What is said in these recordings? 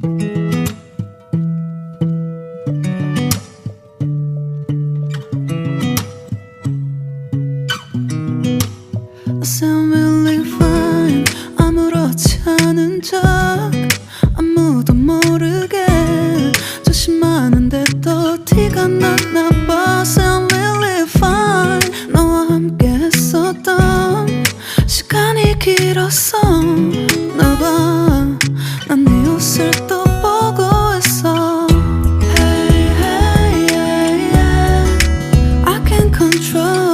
I sound really fine. 아무렇지 않은 척 아무도 모르게 조심하는데 또 티가 났나 봐. Sound really fine. 너와 함께 했었던 시간이 길었어. 나 봐, 난 네 옷을 또 보고 있어. Hey, hey, yeah, yeah. I can't control.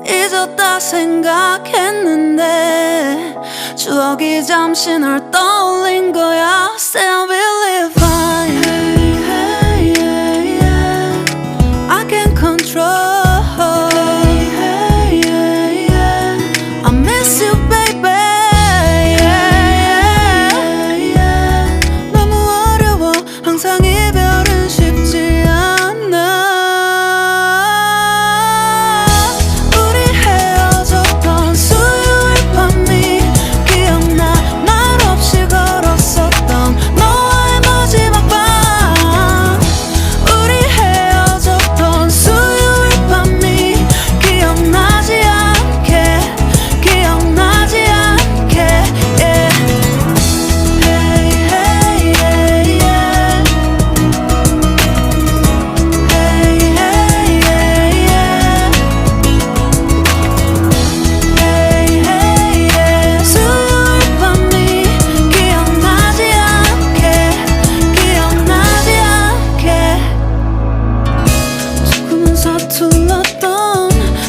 잊었다 생각했는데 추억이 잠시 널 떠올린 거야. Still really fine. Hey, hey, yeah, yeah. I can't control. Hey, hey, yeah, yeah. I miss you, baby. Yeah, yeah, yeah. 너무 어려워. 항상 이별은 쉽지 않아.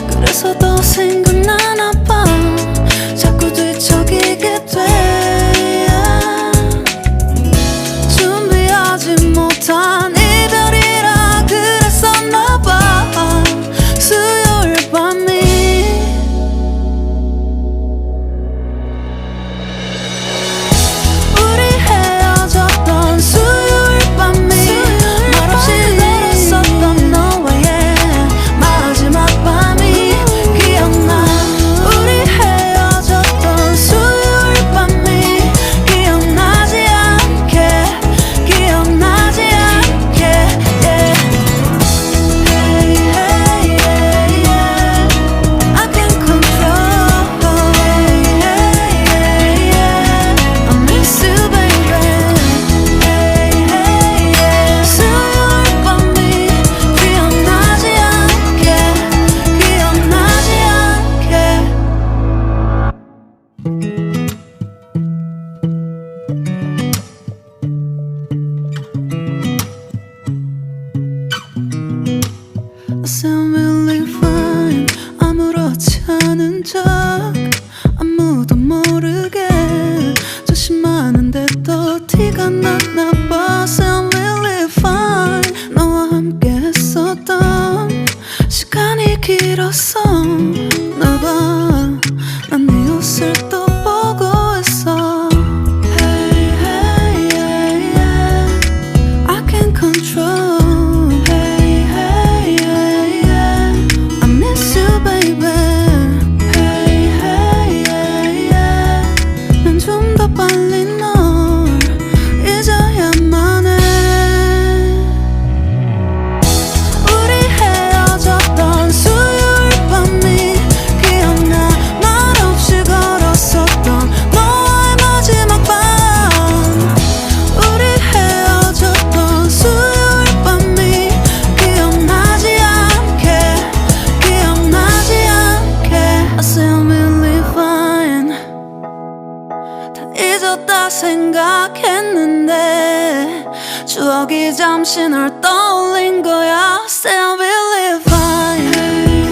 그래서 더 생각나나 봐. 자꾸 뒤척이게 돼. 준비하지 못한 이별이라 그랬었나 봐. 수요일 밤이 우리 헤어졌던 수요일 밤이 말없이 걸었었던 너와의 마지막 밤이 I sound really fine. 아무렇지 않은 척 아무도 모르게 조심하는데 또 티가 났나 봐. Sound really fine. 너와 함께 했었던 시간이 길었어. 나 봐, 난 네 옷을 또 보고 있어. Hey, hey, yeah, yeah. I can't control. 잊었다 생각했는데 추억이 잠시 널 떠올린 거야. Still really fine.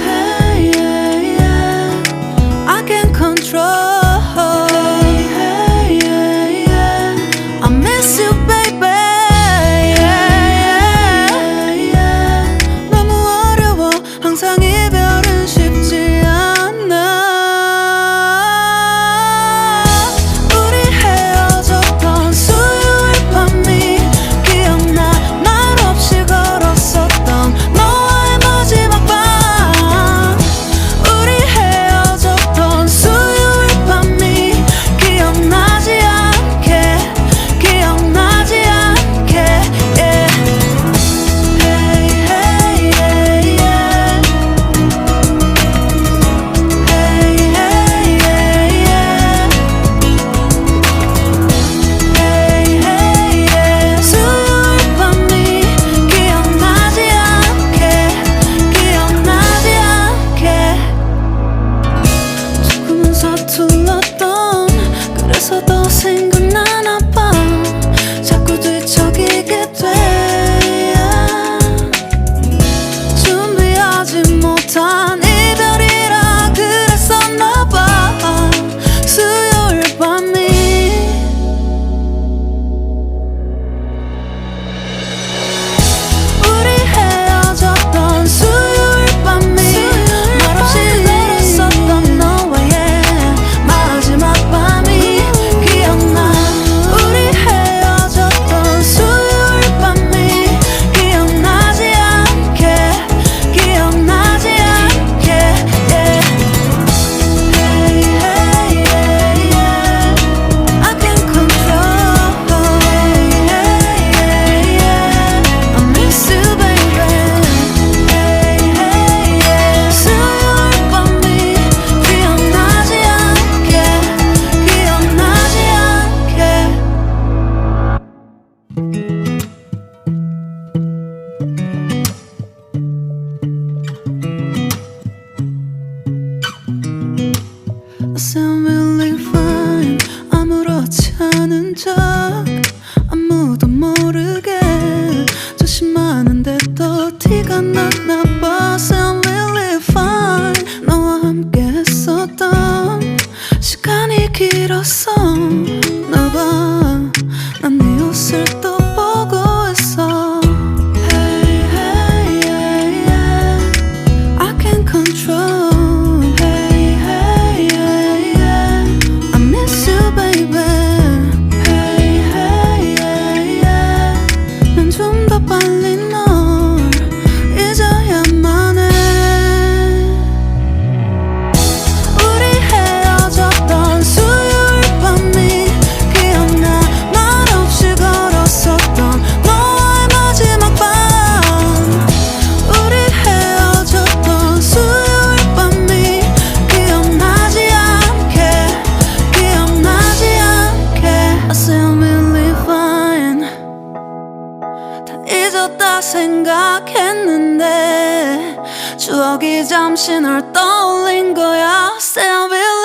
추억이 잠시 널 떠올린 거야. Say I will